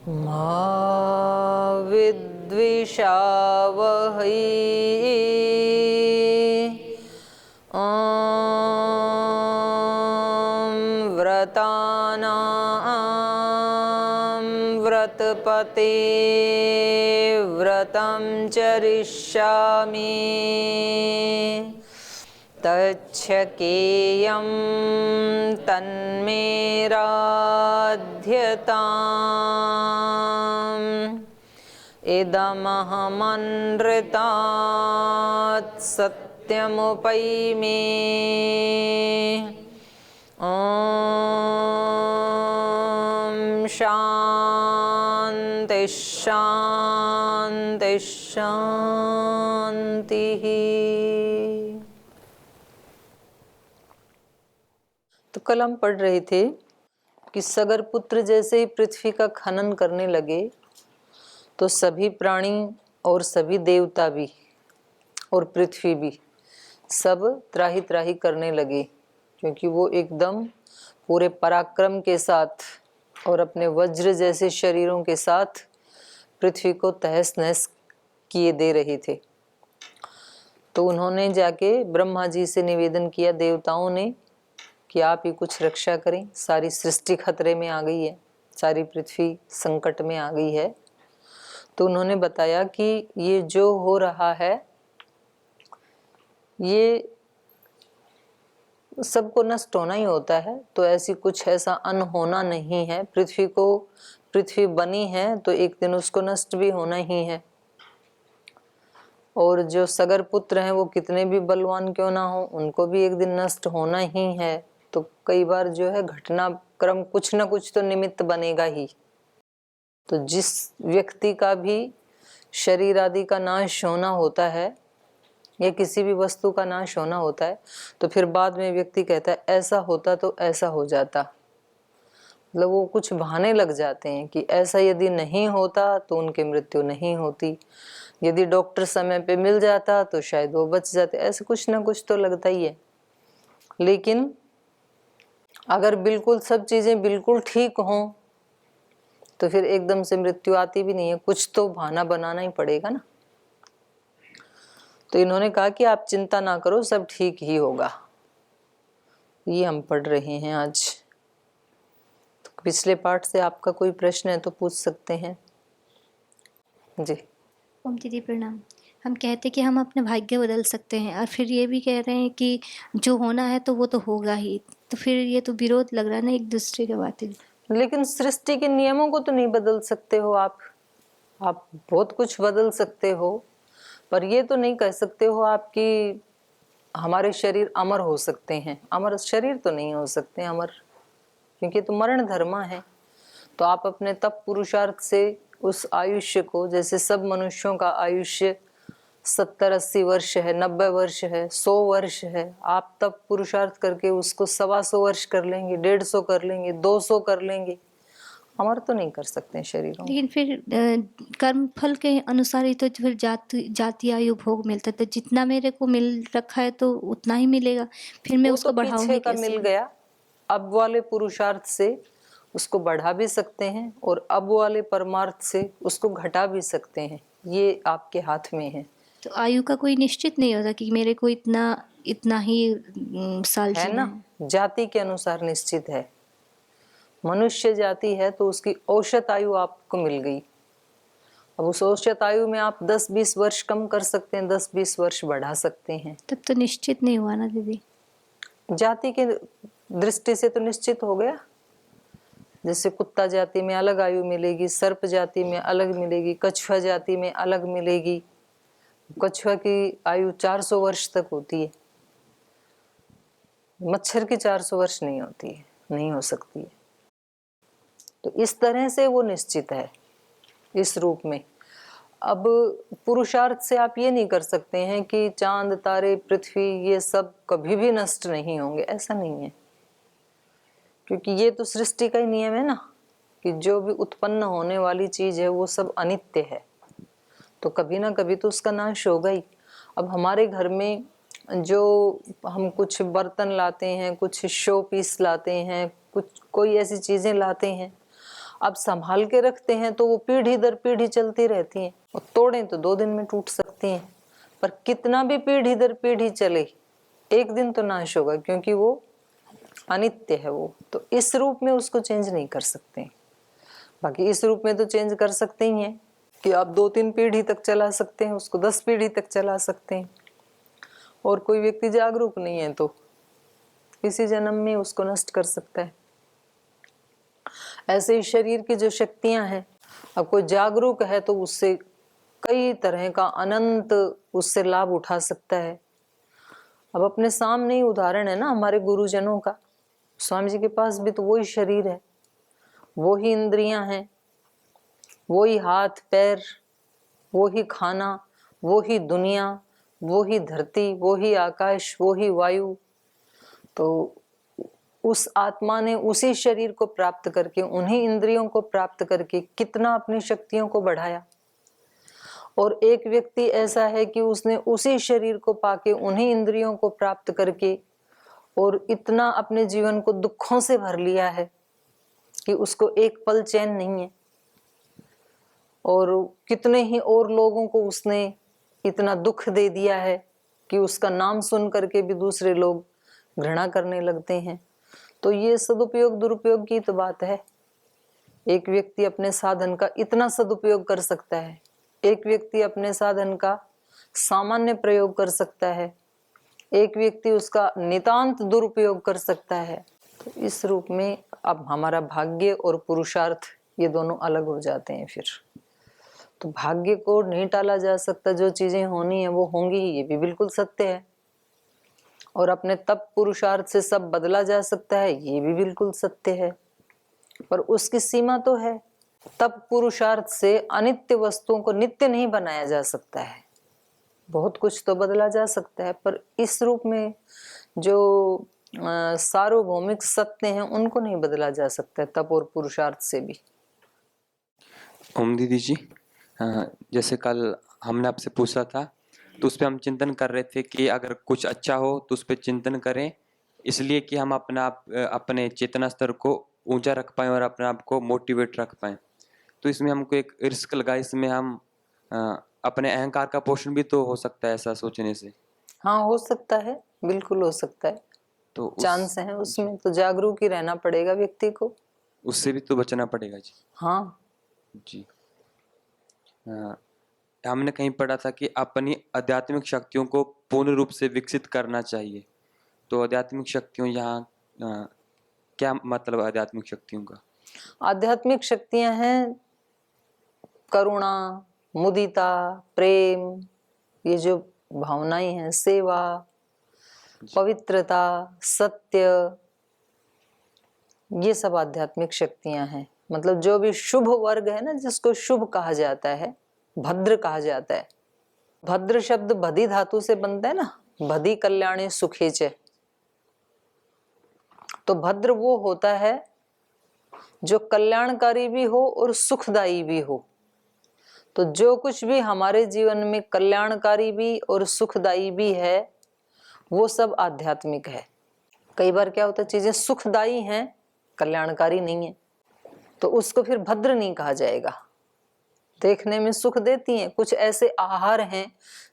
मा विद्विषावहै। व्रतानां व्रतपते व्रतं चरिष्यामि तच्छकेयं तन्मे राध्यताम्। इदमहमनृतात् सत्यमुपैमि। ॐ शान्ति शान्ति शान्तिः। तो कल हम पढ़ रहे थे कि सगर पुत्र जैसे ही पृथ्वी का खनन करने लगे तो सभी प्राणी और सभी देवता भी और पृथ्वी भी सब त्राही त्राही करने लगे, क्योंकि वो एकदम पूरे पराक्रम के साथ और अपने वज्र जैसे शरीरों के साथ पृथ्वी को तहस नहस किए दे रहे थे। तो उन्होंने जाके ब्रह्मा जी से निवेदन किया, देवताओं ने, कि आप ही कुछ रक्षा करें, सारी सृष्टि खतरे में आ गई है, सारी पृथ्वी संकट में आ गई है। तो उन्होंने बताया कि ये जो हो रहा है ये सबको नष्ट होना ही होता है, तो ऐसी कुछ ऐसा अनहोना नहीं है। पृथ्वी बनी है तो एक दिन उसको नष्ट भी होना ही है। और जो सगर पुत्र हैं वो कितने भी बलवान क्यों ना हो, उनको भी एक दिन नष्ट होना ही है। तो कई बार जो है घटनाक्रम कुछ ना कुछ तो निमित्त बनेगा ही। तो जिस व्यक्ति का भी शरीर आदि का नाश होना होता है या किसी भी वस्तु का नाश होना होता है, तो फिर बाद में व्यक्ति कहता है ऐसा होता तो ऐसा हो जाता। मतलब वो कुछ बहाने लग जाते हैं कि ऐसा यदि नहीं होता तो उनकी मृत्यु नहीं होती, यदि डॉक्टर समय पे मिल जाता तो शायद वो बच जाते। ऐसे कुछ ना कुछ तो लगता ही है। लेकिन अगर बिल्कुल सब चीजें बिल्कुल ठीक हों तो फिर एकदम से मृत्यु आती भी नहीं है, कुछ तो बहाना बनाना ही पड़ेगा ना। तो इन्होंने कहा कि आप चिंता ना करो, सब ठीक ही होगा। ये हम पढ़ रहे हैं आज। तो पिछले पाठ से आपका कोई प्रश्न है तो पूछ सकते हैं जी। ओम दीदी प्रणाम। हम कहते कि हम अपने भाग्य बदल सकते हैं और फिर ये भी कह रहे हैं कि जो होना है तो वो तो होगा ही, तो फिर ये तो विरोध लग रहा है ना एक दूसरे के बातें। लेकिन सृष्टि के नियमों को तो नहीं बदल सकते हो आप बहुत कुछ बदल सकते हो, पर ये तो नहीं कह सकते हो आप कि हमारे शरीर अमर हो सकते हैं। अमर शरीर तो नहीं हो सकते अमर, क्योंकि तो मरण धर्मा है। तो आप अपने तप पुरुषार्थ से उस आयुष्य को, जैसे सब मनुष्यों का आयुष्य 70-80 वर्ष है, 90 वर्ष है, 100 वर्ष है, आप तब पुरुषार्थ करके उसको 125 वर्ष कर लेंगे, 150 कर लेंगे, 200 कर लेंगे। अमर तो नहीं कर सकते हैं शरीरों। लेकिन फिर कर्म फल के अनुसार ही तो फिर जाति आयु भोग मिलता है, तो जितना मेरे को मिल रखा है तो उतना ही मिलेगा, फिर मैं उसको बढ़ाऊंगी का कैसे? मिल गया, अब वाले पुरुषार्थ से उसको बढ़ा भी सकते हैं और अब वाले परमार्थ से उसको घटा भी सकते हैं। ये आपके हाथ में है। तो आयु का कोई निश्चित नहीं होता कि मेरे को इतना ही साल है जीना ना, जाति के अनुसार निश्चित है। मनुष्य जाति है तो उसकी औसत आयु आपको मिल गई। अब उस औसत आयु में आप 10-20 वर्ष कम कर सकते हैं, 10-20 वर्ष बढ़ा सकते हैं। तब तो निश्चित नहीं हुआ ना दीदी। जाति के दृष्टि से तो निश्चित हो गया। जैसे कुत्ता जाति में अलग आयु मिलेगी, सर्प जाति में अलग मिलेगी, कछुआ जाति में अलग मिलेगी। कछुआ की आयु 400 वर्ष तक होती है, मच्छर की 400 वर्ष नहीं होती है, नहीं हो सकती है। तो इस तरह से वो निश्चित है इस रूप में। अब पुरुषार्थ से आप ये नहीं कर सकते हैं कि चांद तारे पृथ्वी ये सब कभी भी नष्ट नहीं होंगे, ऐसा नहीं है। क्योंकि ये तो सृष्टि का ही नियम है ना कि जो भी उत्पन्न होने वाली चीज है वो सब अनित्य है, तो कभी ना कभी तो उसका नाश होगा ही। अब हमारे घर में जो हम कुछ बर्तन लाते हैं, कुछ शो पीस लाते हैं, कुछ कोई ऐसी चीजें लाते हैं, अब संभाल के रखते हैं तो वो पीढ़ी दर पीढ़ी चलती रहती हैं, और तोड़ें तो 2 दिन में टूट सकती हैं, पर कितना भी पीढ़ी दर पीढ़ी चले एक दिन तो नाश होगा, क्योंकि वो अनित्य है। वो तो इस रूप में उसको चेंज नहीं कर सकते। बाकी इस रूप में तो चेंज कर सकते ही हैं कि आप 2-3 पीढ़ी तक चला सकते हैं उसको, 10 पीढ़ी तक चला सकते हैं। और कोई व्यक्ति जागरूक नहीं है तो इसी जन्म में उसको नष्ट कर सकता है। ऐसे ही शरीर की जो शक्तियां हैं, अब कोई जागरूक है तो उससे कई तरह का अनंत उससे लाभ उठा सकता है। अब अपने सामने ही उदाहरण है ना हमारे गुरुजनों का। स्वामी जी के पास भी तो वही शरीर है, वही इंद्रियां हैं, वही हाथ पैर, वही खाना, वही दुनिया, वही धरती, वही आकाश, वही वायु। तो उस आत्मा ने उसी शरीर को प्राप्त करके, उन्हीं इंद्रियों को प्राप्त करके कितना अपनी शक्तियों को बढ़ाया। और एक व्यक्ति ऐसा है कि उसने उसी शरीर को पाके, उन्हीं इंद्रियों को प्राप्त करके और इतना अपने जीवन को दुखों से भर लिया है कि उसको एक पल चैन नहीं है। और कितने ही और लोगों को उसने इतना दुख दे दिया है कि उसका नाम सुन करके भी दूसरे लोग घृणा करने लगते हैं। तो ये सदुपयोग दुरुपयोग की तो बात है। एक व्यक्ति अपने साधन का इतना सदुपयोग कर सकता है, एक व्यक्ति अपने साधन का सामान्य प्रयोग कर सकता है, एक व्यक्ति उसका नितांत दुरुपयोग कर सकता है। तो इस रूप में अब हमारा भाग्य और पुरुषार्थ ये दोनों अलग हो जाते हैं फिर। तो भाग्य को नहीं टाला जा सकता, जो चीजें होनी है वो होंगी ही, ये भी बिल्कुल सत्य है। और अपने तप पुरुषार्थ से सब बदला जा सकता है, ये भी बिल्कुल सत्य है, पर उसकी सीमा तो है। तप पुरुषार्थ से अनित्य वस्तुओं को नित्य नहीं बनाया जा सकता है। बहुत कुछ तो बदला जा सकता है, पर इस रूप में जो सार्वभौमिक सत्य हैं उनको नहीं बदला जा सकता है तप और पुरुषार्थ से भी। ओम दीदी जी, जैसे कल हमने आपसे पूछा था तो उस पर हम चिंतन कर रहे थे कि अगर कुछ अच्छा हो तो उस पर चिंतन करें, इसलिए कि हम अपने चेतना स्तर को ऊंचा रख पाएं और अपने आप को मोटिवेट रख पाएं। तो इसमें हमको एक रिस्क लगा, इसमें हम अपने अहंकार का पोषण भी तो हो सकता है ऐसा सोचने से। हाँ, हो सकता है, बिल्कुल हो सकता है। तो चांस है उसमें, तो जागरूक ही रहना पड़ेगा व्यक्ति को, उससे भी तो बचना पड़ेगा जी। हाँ जी। हमने कहीं पढ़ा था कि अपनी आध्यात्मिक शक्तियों को पूर्ण रूप से विकसित करना चाहिए। तो आध्यात्मिक शक्तियों यहाँ क्या मतलब आध्यात्मिक शक्तियों का? आध्यात्मिक शक्तियां हैं करुणा, मुदिता, प्रेम, ये जो भावनाएं हैं, सेवा, पवित्रता, सत्य, ये सब आध्यात्मिक शक्तियां हैं। मतलब जो भी शुभ वर्ग है ना, जिसको शुभ कहा जाता है, भद्र कहा जाता है। भद्र शब्द भदी धातु से बनता है ना, भदी कल्याणी सुखे च। तो भद्र वो होता है जो कल्याणकारी भी हो और सुखदायी भी हो। तो जो कुछ भी हमारे जीवन में कल्याणकारी भी और सुखदायी भी है वो सब आध्यात्मिक है। कई बार क्या होता है, चीजें सुखदायी हैं, कल्याणकारी नहीं है, तो उसको फिर भद्र नहीं कहा जाएगा। देखने में सुख देती हैं, कुछ ऐसे आहार हैं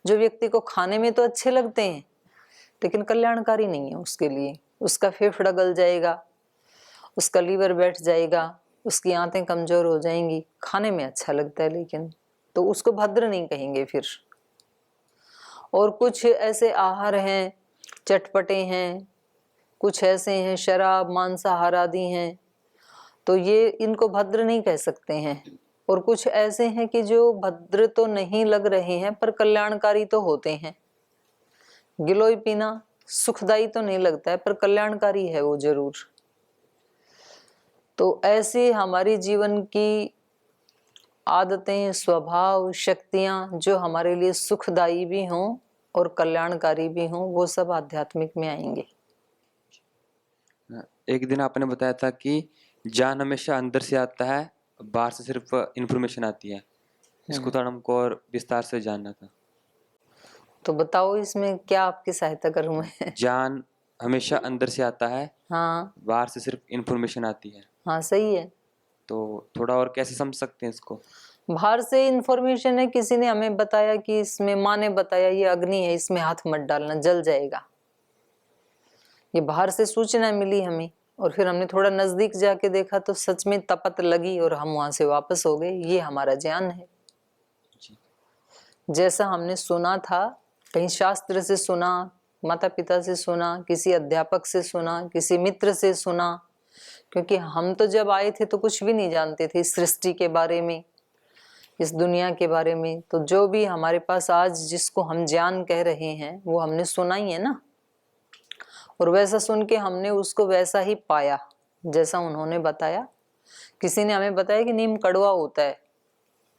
जो व्यक्ति को खाने में तो अच्छे लगते हैं लेकिन कल्याणकारी नहीं है उसके लिए। उसका फेफड़ा गल जाएगा, उसका लीवर बैठ जाएगा, उसकी आंतें कमजोर हो जाएंगी। खाने में अच्छा लगता है लेकिन, तो उसको भद्र नहीं कहेंगे फिर। और कुछ ऐसे आहार हैं चटपटे हैं, कुछ ऐसे हैं शराब मांसाहार आदि हैं, तो ये इनको भद्र नहीं कह सकते हैं। और कुछ ऐसे हैं कि जो भद्र तो नहीं लग रहे हैं पर कल्याणकारी तो होते हैं। गिलोय पीना सुखदायी तो नहीं लगता है पर कल्याणकारी है वो जरूर। तो ऐसे हमारी जीवन की आदतें, स्वभाव, शक्तियां जो हमारे लिए सुखदायी भी हों और कल्याणकारी भी हों, वो सब आध्यात्मिक में आएंगे। एक दिन आपने बताया था कि ज्ञान हमेशा अंदर से आता है, बाहर से सिर्फ इंफॉर्मेशन आती है। इसको थोड़ा हमको और विस्तार से जानना था। तो बताओ इसमें क्या आपकी सहायता करूं मैं? ज्ञान हमेशा अंदर से आता है, हाँ बाहर से सिर्फ इंफॉर्मेशन आती है। हाँ सही है। तो थोड़ा और कैसे समझ सकते हैं इसको? बाहर से इंफॉर्मेशन है, किसी ने हमें बताया कि इसमें, माँ ने बताया ये अग्नि है, इसमें हाथ मत डालना जल जाएगा। ये बाहर से सूचना मिली हमें, और फिर हमने थोड़ा नजदीक जाके देखा तो सच में तपत लगी और हम वहां से वापस हो गए। ये हमारा ज्ञान है। जैसा हमने सुना था, कहीं शास्त्र से सुना, माता पिता से सुना, किसी अध्यापक से सुना, किसी मित्र से सुना, क्योंकि हम तो जब आए थे तो कुछ भी नहीं जानते थे इस सृष्टि के बारे में, इस दुनिया के बारे में। तो जो भी हमारे पास आज जिसको हम ज्ञान कह रहे हैं वो हमने सुना ही है ना, और वैसा सुन के हमने उसको वैसा ही पाया जैसा उन्होंने बताया। किसी ने हमें बताया कि नीम कड़वा होता है,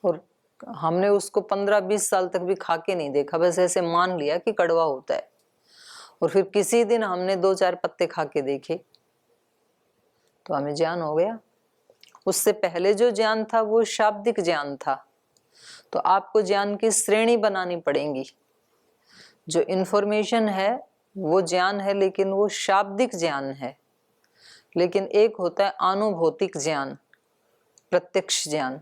और हमने उसको 15-20 साल तक भी खा के नहीं देखा, बस ऐसे मान लिया कि कड़वा होता है। और फिर किसी दिन हमने 2-4 पत्ते खा के देखे तो हमें ज्ञान हो गया। उससे पहले जो ज्ञान था वो शाब्दिक ज्ञान था। तो आपको ज्ञान की श्रेणी बनानी पड़ेगी। जो इन्फॉर्मेशन है वो ज्ञान है, लेकिन वो शाब्दिक ज्ञान है। लेकिन एक होता है अनुभौतिक ज्ञान, प्रत्यक्ष ज्ञान,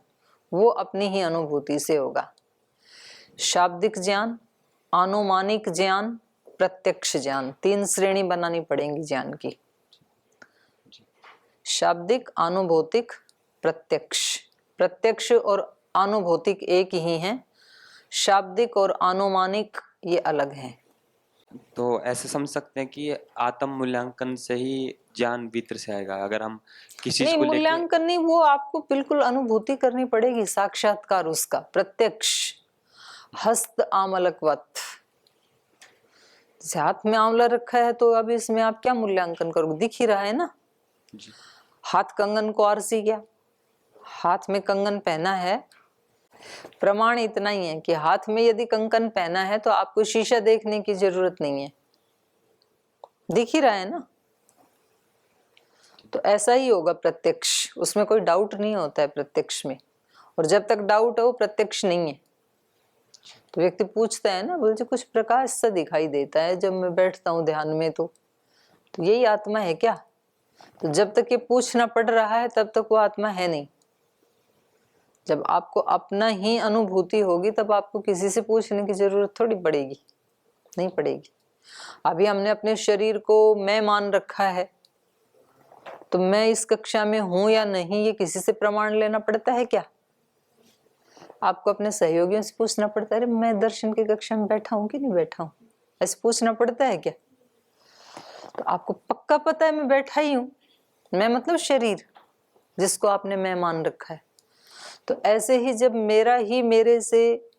वो अपनी ही अनुभूति से होगा। शाब्दिक ज्ञान, अनुमानिक ज्ञान, प्रत्यक्ष ज्ञान, 3 श्रेणी बनानी पड़ेगी ज्ञान की। शाब्दिक, अनुभौतिक, प्रत्यक्ष। प्रत्यक्ष और अनुभौतिक एक ही हैं, शाब्दिक और अनुमानिक ये अलग हैं। तो ऐसे समझ सकते हैं कि आत्म मूल्यांकन से ही ज्ञान भीतर से आएगा। अगर हम किसी चीज नहीं, को लेके मूल्यांकन नहीं, वो आपको बिल्कुल अनुभूति करनी पड़ेगी, साक्षात्कार उसका, प्रत्यक्ष, हस्त आमलकवत। जैसे हाथ में आंवला रखा है तो अब इसमें आप क्या मूल्यांकन करोगे, दिख ही रहा है ना। जी। हाथ कंगन को आरसी गया, हाथ में कंगन पहना है, प्रमाण इतना ही है कि हाथ में यदि कंगन पहना है तो आपको शीशा देखने की जरूरत नहीं है, दिख ही रहा है ना। तो ऐसा ही होगा प्रत्यक्ष, उसमें कोई डाउट नहीं होता है प्रत्यक्ष में। और जब तक डाउट है वो प्रत्यक्ष नहीं है। तो व्यक्ति पूछता है ना, बोलते कुछ प्रकाश सा दिखाई देता है जब मैं बैठता हूँ ध्यान में, तो यही आत्मा है क्या? तो जब तक ये पूछना पड़ रहा है तब तक वो आत्मा है नहीं। जब आपको अपना ही अनुभूति होगी तब आपको किसी से पूछने की जरूरत थोड़ी पड़ेगी, नहीं पड़ेगी। अभी हमने अपने शरीर को मैं मान रखा है, तो मैं इस कक्षा में हूं या नहीं ये किसी से प्रमाण लेना पड़ता है क्या? आपको अपने सहयोगियों से पूछना पड़ता है, अरे मैं दर्शन की कक्षा में बैठा हूं कि नहीं बैठा हूं, ऐसे पूछना पड़ता है क्या? तो आपको पक्का पता है मैं बैठा ही हूं, मैं मतलब शरीर जिसको आपने मैं मान रखा है। तो ऐसे ही जब मेरा ही मेरे से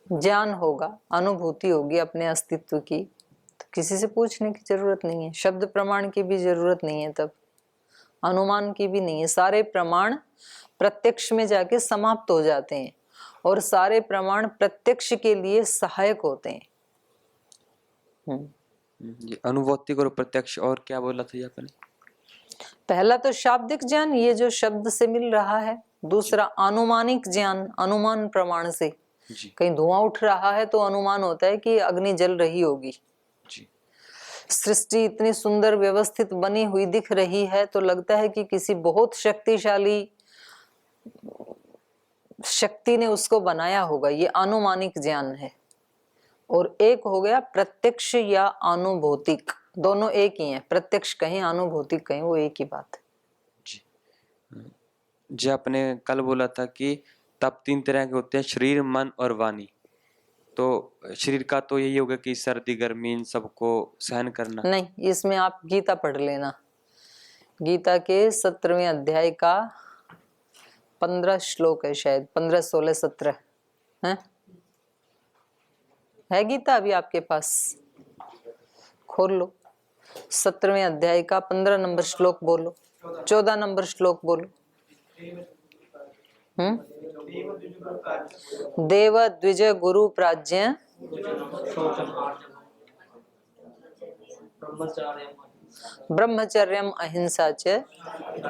ज्ञान होगा, अनुभूति होगी अपने अस्तित्व की, तो किसी से पूछने की जरूरत नहीं है, शब्द प्रमाण की भी जरूरत नहीं है, तब अनुमान की भी नहीं है। सारे प्रमाण प्रत्यक्ष में जाके समाप्त हो जाते हैं और सारे प्रमाण प्रत्यक्ष के लिए सहायक होते हैं। ये अनुभौतिक और प्रत्यक्ष, और क्या बोला था ये आपने? पहला तो शाब्दिक ज्ञान, ये जो शब्द से मिल रहा है। दूसरा अनुमानिक ज्ञान, अनुमान प्रमाण से। जी। कहीं धुआं उठ रहा है तो अनुमान होता है कि अग्नि जल रही होगी। जी। सृष्टि इतनी सुंदर व्यवस्थित बनी हुई दिख रही है तो लगता है कि किसी बहुत शक्तिशाली शक्ति ने उसको बनाया होगा, ये अनुमानिक ज्ञान है। और एक हो गया प्रत्यक्ष या अनुभौतिक, दोनों एक ही हैं, प्रत्यक्ष कहीं अनुभौतिक कहीं, वो एक ही बात है। जी। जी, आपने कल बोला था कि तब 3 तरह के होते हैं, शरीर, मन और वाणी। तो शरीर का तो यही होगा कि सर्दी गर्मी इन सबको सहन करना। नहीं, इसमें आप गीता पढ़ लेना। गीता के 17वें अध्याय का 15 श्लोक है, शायद 15, 16, 17 है गीता अभी आपके पास? खोल लो, 17वें अध्याय का 15 नंबर श्लोक बोलो, 14 नंबर श्लोक बोलो। देव द्विज गुरु प्राज्ञ ब्रह्मचर्यम अहिंसा च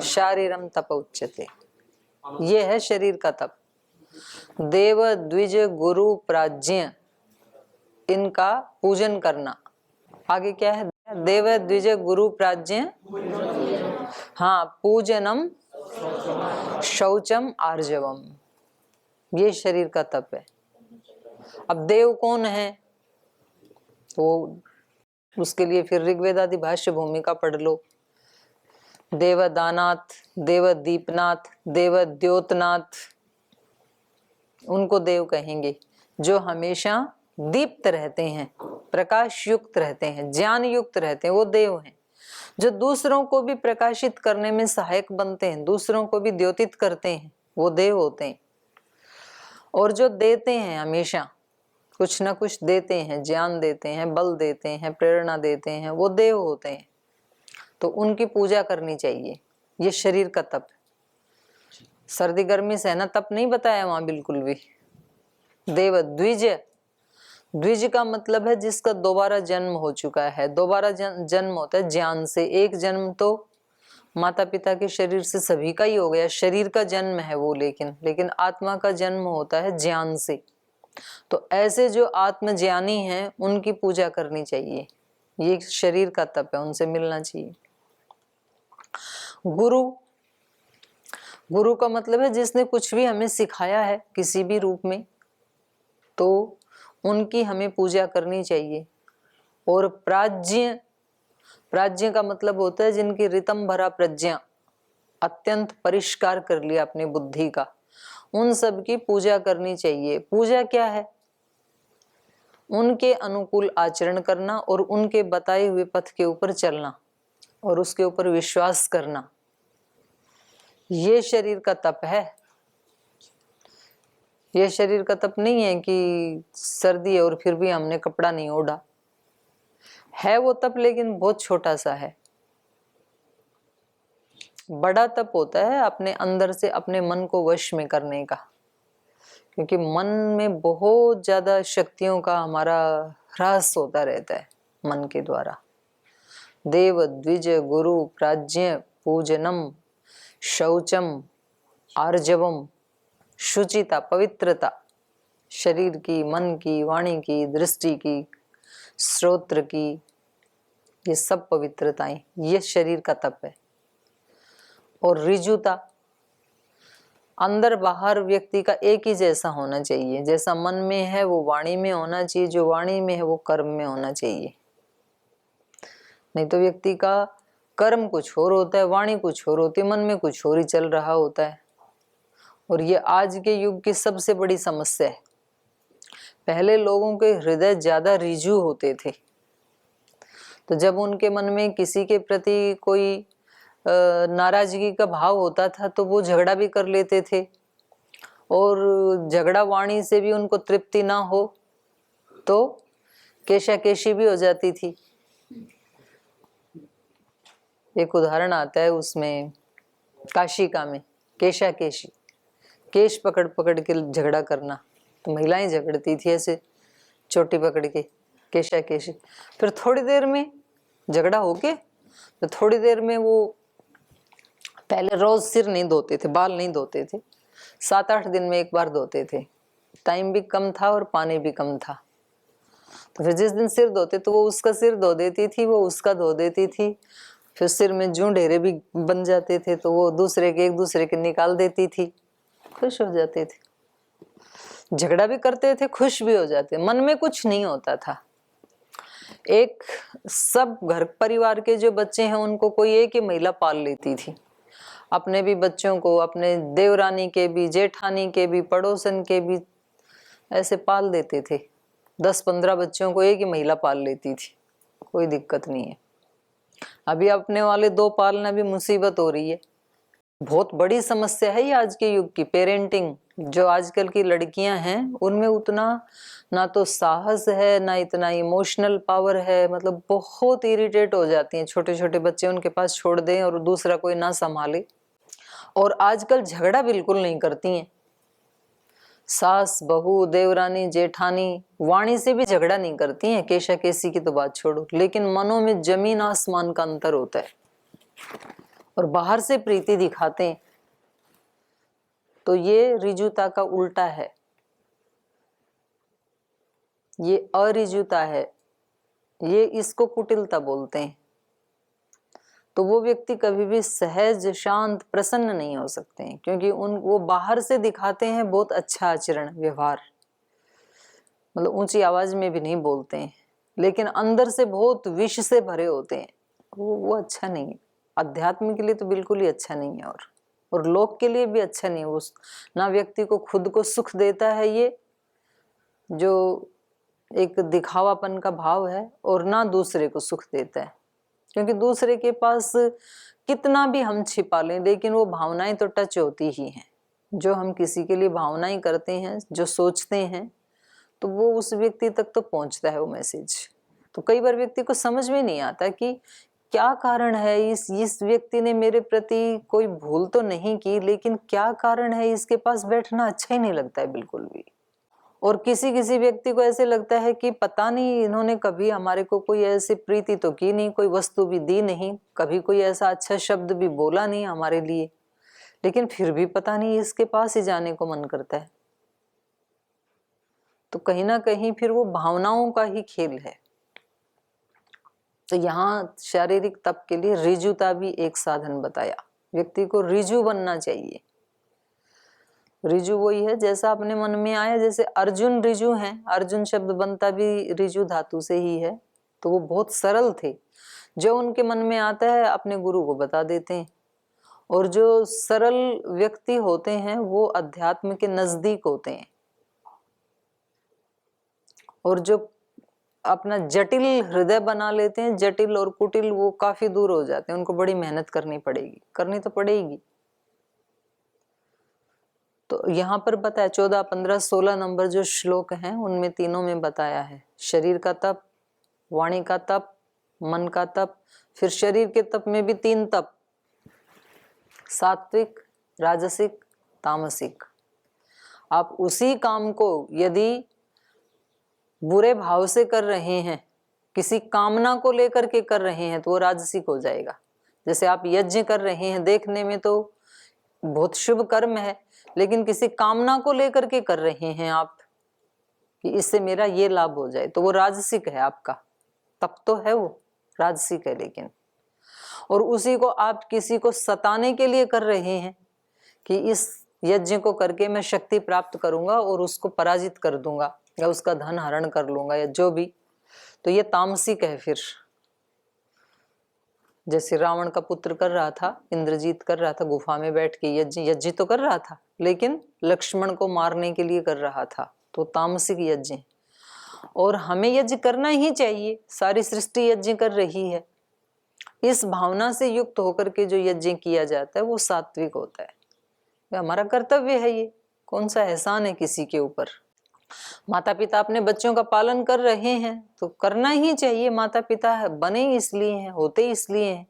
शारीरम तप उच्यते। ये है शरीर का तप। देव द्विज गुरु प्राज्ञ, इनका पूजन करना। आगे क्या है? देव द्विज गुरु प्राज्ञ, हाँ, पूजनम शौचम आर्जवम, ये शरीर का तप है। अब देव कौन है, तो उसके लिए फिर ऋग्वेद आदि भाष्य भूमिका पढ़ लो। देव दानाथ, देव दीपनाथ, देव द्योतनाथ, उनको देव कहेंगे। जो हमेशा दीप्त रहते हैं, प्रकाश युक्त रहते हैं, ज्ञान युक्त रहते हैं, वो देव हैं। जो दूसरों को भी प्रकाशित करने में सहायक बनते हैं, दूसरों को भी द्योतित करते हैं, वो देव होते हैं। और जो देते हैं, हमेशा कुछ ना कुछ देते हैं, ज्ञान देते हैं, बल देते हैं, प्रेरणा देते हैं, वो देव होते हैं। तो उनकी पूजा करनी चाहिए। ये शरीर का तप। सर्दी गर्मी सहना तप नहीं बताया वहां बिल्कुल भी। देव द्विज, द्विज का मतलब है जिसका दोबारा जन्म हो चुका है। दोबारा जन्म होता है ज्ञान से। एक जन्म तो माता पिता के शरीर से सभी का ही हो गया, शरीर का जन्म है वो, लेकिन आत्मा का जन्म होता है ज्ञान से। तो ऐसे जो आत्मज्ञानी हैं उनकी पूजा करनी चाहिए। ये शरीर का तप है, उनसे मिलना चाहिए। गुरु, गुरु का मतलब है जिसने कुछ भी हमें सिखाया है किसी भी रूप में, तो उनकी हमें पूजा करनी चाहिए। और प्राज्ञ, प्राज्ञ का मतलब होता है जिनकी रितम भरा प्रज्ञा, अत्यंत परिष्कार कर लिया अपनी बुद्धि का, उन सब की पूजा करनी चाहिए। पूजा क्या है? उनके अनुकूल आचरण करना और उनके बताए हुए पथ के ऊपर चलना और उसके ऊपर विश्वास करना, ये शरीर का तप है। ये शरीर का तप नहीं है कि सर्दी है और फिर भी हमने कपड़ा नहीं ओढ़ा, है वो तप, लेकिन बहुत छोटा सा है। बड़ा तप होता है अपने अंदर से अपने मन को वश में करने का, क्योंकि मन में बहुत ज्यादा शक्तियों का हमारा ह्रास होता रहता है मन के द्वारा। देव द्विज गुरु प्राज्ञ पूजनम शौचम आर्जवम, शुचिता, पवित्रता, शरीर की, मन की, वाणी की, दृष्टि की, श्रोत्र की, ये सब पवित्रताएं, ये शरीर का तप है। और ऋजुता, अंदर बाहर व्यक्ति का एक ही जैसा होना चाहिए। जैसा मन में है वो वाणी में होना चाहिए, जो वाणी में है वो कर्म में होना चाहिए। नहीं तो व्यक्ति का कर्म कुछ और होता है, वाणी कुछ और होती है, मन में कुछ और ही चल रहा होता है। और ये आज के युग की सबसे बड़ी समस्या है। पहले लोगों के हृदय ज्यादा ऋजु होते थे, तो जब उनके मन में किसी के प्रति कोई नाराजगी का भाव होता था तो वो झगड़ा भी कर लेते थे, और झगड़ा वाणी से भी उनको तृप्ति ना हो तो केशाकेशी भी हो जाती थी। एक उदाहरण आता है उसमें, काशिका में केशाकेशी, केश पकड़ पकड़ के झगड़ा करना। तो महिलाएं झगड़ती थी ऐसे चोटी पकड़ के, केशाकेशी। फिर थोड़ी देर में झगड़ा हो के, तो थोड़ी देर में वो, पहले रोज सिर नहीं धोते थे, बाल नहीं धोते थे, 7-8 दिन में एक बार धोते थे। टाइम भी कम था और पानी भी कम था। तो फिर जिस दिन सिर धोते तो वो उसका सिर धो देती थी, वो उसका धो देती थी। फिर सिर में जूं ढेरे भी बन जाते थे तो वो दूसरे के, एक दूसरे के निकाल देती थी। खुश हो जाते थे, झगड़ा भी करते थे, खुश भी हो जाते, मन में कुछ नहीं होता था। एक सब घर परिवार के जो बच्चे हैं उनको कोई एक ही महिला पाल लेती थी। अपने भी बच्चों को, अपने देवरानी के भी, जेठानी के भी, पड़ोसन के भी ऐसे पाल देते थे। 10-15 बच्चों को एक ही महिला पाल लेती थी, कोई दिक्कत नहीं है। अभी अपने वाले 2 पालना भी मुसीबत हो रही है। बहुत बड़ी समस्या है ये आज के युग की। पेरेंटिंग, जो आजकल की लड़कियां हैं उनमें उतना ना तो साहस है, ना इतना इमोशनल पावर है। मतलब बहुत इरिटेट हो जाती हैं। छोटे छोटे बच्चे उनके पास छोड़ दें और दूसरा कोई ना संभाले। और आजकल झगड़ा बिल्कुल नहीं करती हैं। सास बहू, देवरानी, जेठानी, वाणी से भी झगड़ा नहीं करती हैं। केशाकेशी की तो बात छोड़ो, लेकिन मनों में जमीन आसमान का अंतर होता है और बाहर से प्रीति दिखाते हैं। तो ये ऋजुता का उल्टा है, ये अऋजुता है। ये इसको कुटिलता बोलते हैं। तो वो व्यक्ति कभी भी सहज, शांत, प्रसन्न नहीं हो सकते हैं, क्योंकि वो बाहर से दिखाते हैं बहुत अच्छा आचरण व्यवहार, मतलब ऊंची आवाज में भी नहीं बोलते हैं, लेकिन अंदर से बहुत विष से भरे होते हैं। वो अच्छा नहीं है, अध्यात्म के लिए तो बिल्कुल ही अच्छा नहीं है, और लोक के लिए भी अच्छा नहीं है। वो ना व्यक्ति को खुद को सुख देता है, ये जो एक दिखावापन का भाव है, और ना दूसरे को सुख देता है, क्योंकि दूसरे के पास कितना भी हम छिपा लें, लेकिन वो भावनाएं तो टच होती ही हैं। जो हम किसी के लिए भावनाएं करते हैं, जो सोचते हैं, तो वो उस व्यक्ति तक तो पहुंचता है वो मैसेज। तो कई बार व्यक्ति को समझ में नहीं आता कि क्या कारण है, इस व्यक्ति ने मेरे प्रति कोई भूल तो नहीं की, लेकिन क्या कारण है, इसके पास बैठना अच्छा ही नहीं लगता है बिल्कुल भी। और किसी किसी व्यक्ति को ऐसे लगता है कि पता नहीं इन्होंने कभी हमारे को कोई ऐसी प्रीति तो की नहीं, कोई वस्तु भी दी नहीं, कभी कोई ऐसा अच्छा शब्द भी बोला नहीं हमारे लिए, लेकिन फिर भी पता नहीं इसके पास ही जाने को मन करता है। तो कहीं ना कहीं फिर वो भावनाओं का ही खेल है। तो यहाँ शारीरिक तप के लिए ऋजुता भी एक साधन बताया। व्यक्ति को ऋजु बनना चाहिए। ऋजु वही है जैसा अपने मन में आया, जैसे अर्जुन ऋजु हैं, अर्जुन शब्द बनता भी ऋजु धातु से ही है। तो वो बहुत सरल थे, जो उनके मन में आता है अपने गुरु को बता देते हैं। और जो सरल व्यक्ति होते हैं वो अध्यात्म के नजदीक होते हैं, और जो अपना जटिल हृदय बना लेते हैं, जटिल और कुटिल, वो काफी दूर हो जाते हैं। उनको बड़ी मेहनत करनी पड़ेगी, करनी तो पड़ेगी। तो यहाँ पर बताया 14, 15, 16 नंबर जो श्लोक हैं उनमें तीनों में बताया है। शरीर का तप, वाणी का तप, मन का तप, फिर शरीर के तप में भी 3 तप, सात्विक, राजसिक, तामसिक। आप उसी काम को यदि बुरे भाव से कर रहे हैं, किसी कामना को लेकर के कर रहे हैं, तो वो राजसिक हो जाएगा। जैसे आप यज्ञ कर रहे हैं, देखने में तो बहुत शुभ कर्म है, लेकिन किसी कामना को लेकर के कर रहे हैं आप कि इससे मेरा ये लाभ हो जाए, तो वो राजसिक है आपका। तप तो है वो राजसिक है, लेकिन और उसी को आप किसी को सताने के लिए कर रहे हैं कि इस यज्ञ को करके मैं शक्ति प्राप्त करूंगा और उसको पराजित कर दूंगा, या उसका धन हरण कर लूंगा, या जो भी, तो ये तामसिक है। फिर जैसे रावण का पुत्र कर रहा था, इंद्रजीत कर रहा था, गुफा में बैठ के यज्ञ तो कर रहा था, लेकिन लक्ष्मण को मारने के लिए कर रहा था, तो तामसिक यज्ञ। और हमें यज्ञ करना ही चाहिए, सारी सृष्टि यज्ञ कर रही है। इस भावना से युक्त होकर के जो यज्ञ किया जाता है वो सात्विक होता है। हमारा कर्तव्य है, ये कौन सा एहसान है किसी के ऊपर। माता पिता अपने बच्चों का पालन कर रहे हैं तो करना ही चाहिए। माता पिता बने इसलिए हैं, होते इसलिए हैं।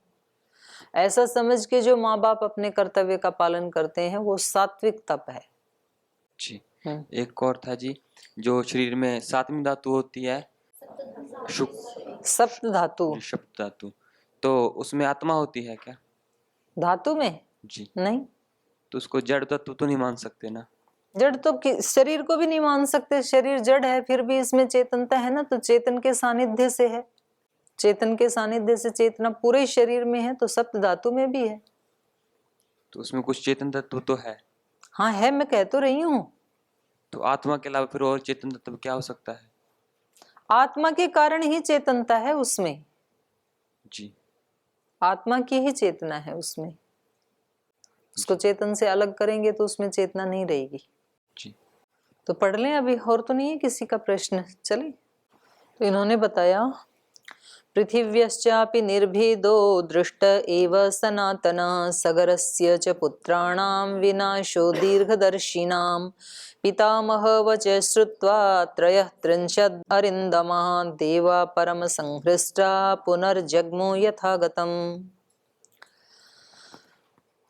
ऐसा समझ के जो माँ बाप अपने कर्तव्य का पालन करते हैं वो सात्विक तप है जी। एक और था जी, जो शरीर में 7वीं धातु होती है, सप्त धातु, सप्त धातु, तो उसमें आत्मा होती है क्या धातु में? जी नहीं। तो उसको जड़ तत्व तो नहीं मान सकते ना? जड़ तो शरीर को भी नहीं मान सकते, शरीर जड़ है, फिर भी इसमें चेतनता है ना, तो चेतन के सानिध्य से है। चेतन के सानिध्य से चेतना पूरे शरीर में है, तो सप्त धातु में भी है। तो उसमें कुछ चेतन तत्व तो है। हाँ है, मैं कह तो रही हूँ। तो आत्मा के अलावा फिर और चेतन तत्व क्या हो सकता है? आत्मा के कारण ही चेतनता है उसमें जी। आत्मा की ही चेतना है उसमें। उसको चेतन से अलग करेंगे तो उसमें चेतना नहीं रहेगी जी। तो पढ़ लें अभी, और तो नहीं है किसी का प्रश्न? चले। तो इन्होंने बताया पृथिव्यश्चापि निर्भेदो दृष्ट एव सनातन सगरस्य च पुत्राणां विनाशो दीर्घदर्शिनां पितामहवच श्रुत्वा त्रयः त्रिंशद् अरिन्दमः देवा परमसंहृष्टा पुनर्जग्मु यथागतम्।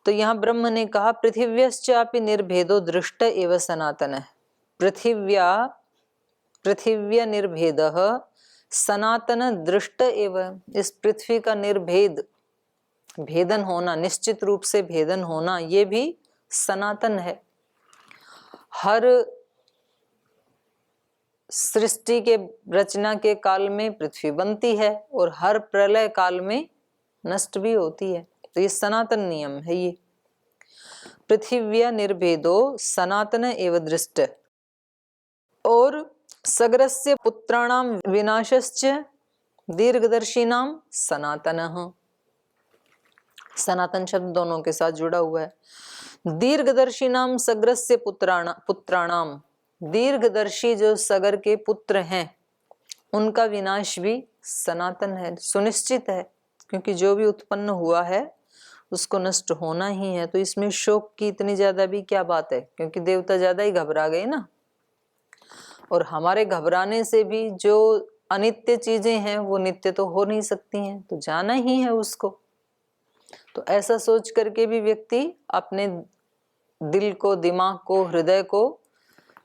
तो यहाँ ब्रह्म ने कहा पृथिव्यश्चापि निर्भेदो दृष्ट एव सनातन। पृथिव्या निर्भेदः सनातन दृष्ट एव। इस पृथ्वी का निर्भेद, भेदन होना, निश्चित रूप से भेदन होना, ये भी सनातन है। हर सृष्टि के रचना के काल में पृथ्वी बनती है और हर प्रलय काल में नष्ट भी होती है। तो ये सनातन नियम है। ये पृथिव्या निर्भेदो सनातन एव दृष्ट और सगरस्य पुत्राणाम विनाशश्च दीर्घदर्शिनाम सनातनः। सनातन शब्द दोनों के साथ जुड़ा हुआ है। दीर्घदर्शिनाम सगरस्य पुत्राणाम, दीर्घदर्शी जो सगर के पुत्र हैं उनका विनाश भी सनातन है, सुनिश्चित है, क्योंकि जो भी उत्पन्न हुआ है उसको नष्ट होना ही है। तो इसमें शोक की इतनी ज्यादा भी क्या बात है, क्योंकि देवता ज्यादा ही घबरा गए ना। और हमारे घबराने से भी जो अनित्य चीजें हैं वो नित्य तो हो नहीं सकती हैं, तो जाना ही है उसको। तो ऐसा सोच करके भी व्यक्ति अपने दिल को, दिमाग को, हृदय को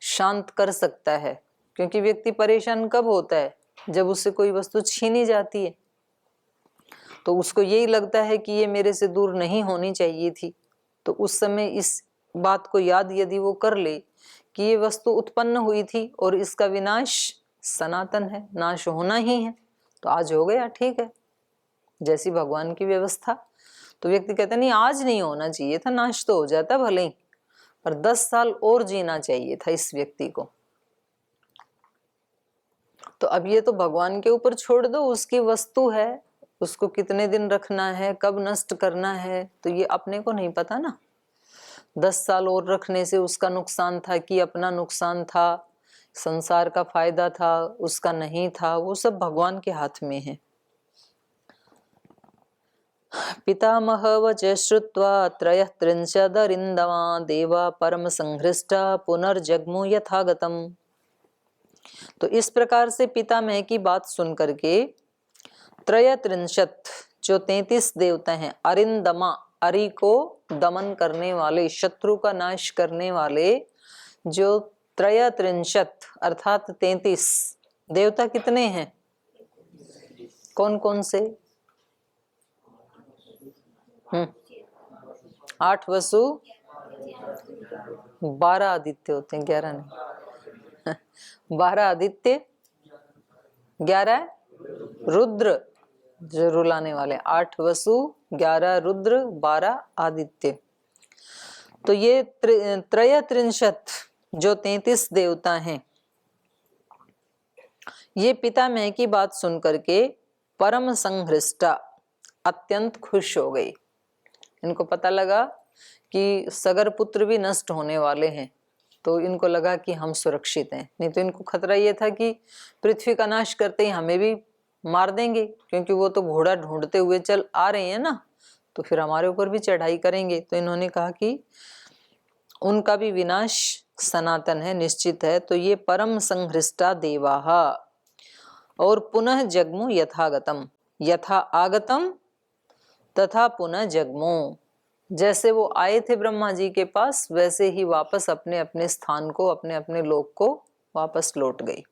शांत कर सकता है। क्योंकि व्यक्ति परेशान कब होता है, जब उससे कोई वस्तु छीनी जाती है, तो उसको यही लगता है कि ये मेरे से दूर नहीं होनी चाहिए थी। तो उस समय इस बात को याद यदि वो कर ले कि ये वस्तु उत्पन्न हुई थी और इसका विनाश सनातन है, नाश होना ही है, तो आज हो गया, ठीक है, जैसी भगवान की व्यवस्था। तो व्यक्ति कहता नहीं आज नहीं होना चाहिए था, नाश तो हो जाता भले ही, पर 10 साल और जीना चाहिए था इस व्यक्ति को। तो अब ये तो भगवान के ऊपर छोड़ दो, उसकी वस्तु है, उसको कितने दिन रखना है, कब नष्ट करना है, तो ये अपने को नहीं पता ना। 10 साल और रखने से उसका नुकसान था कि अपना नुकसान था, संसार का फायदा था, उसका नहीं था, वो सब भगवान के हाथ में है। पितामह वच श्रुत्वा त्रयः त्रिंशदरिन्दमा देवा परम संहृष्टा पुनर्जग्मु यथागतम। तो इस प्रकार से पितामह की बात सुन करके त्रयत्रिंशत जो 33 देवता हैं, अरिंदमा, अरि को दमन करने वाले, शत्रु का नाश करने वाले, जो त्रयत्रिंशत अर्थात 33 देवता कितने हैं, कौन कौन से? 8 वसु, 12 आदित्य होते हैं, 11 नहीं 12 आदित्य, 11 रुद्र जो रुलाने वाले, 8 वसु, 11 रुद्र, 12 आदित्य। तो ये त्रयत्रिंशत जो 33 देवता हैं, ये पितामह की बात सुन करके परम संहृष्टा, अत्यंत खुश हो गई। इनको पता लगा कि सगर पुत्र भी नष्ट होने वाले हैं, तो इनको लगा कि हम सुरक्षित हैं। नहीं तो इनको खतरा ये था कि पृथ्वी का नाश करते ही हमें भी मार देंगे, क्योंकि वो तो घोड़ा ढूंढते हुए चल आ रहे हैं ना, तो फिर हमारे ऊपर भी चढ़ाई करेंगे। तो इन्होंने कहा कि उनका भी विनाश सनातन है, निश्चित है। तो ये परम संहृष्टा देवाः और पुनः जग्मु यथागतम, यथा आगतम तथा पुनः जग्मु, जैसे वो आए थे ब्रह्मा जी के पास, वैसे ही वापस अपने अपने स्थान को, अपने अपने लोक को वापस लौट गई।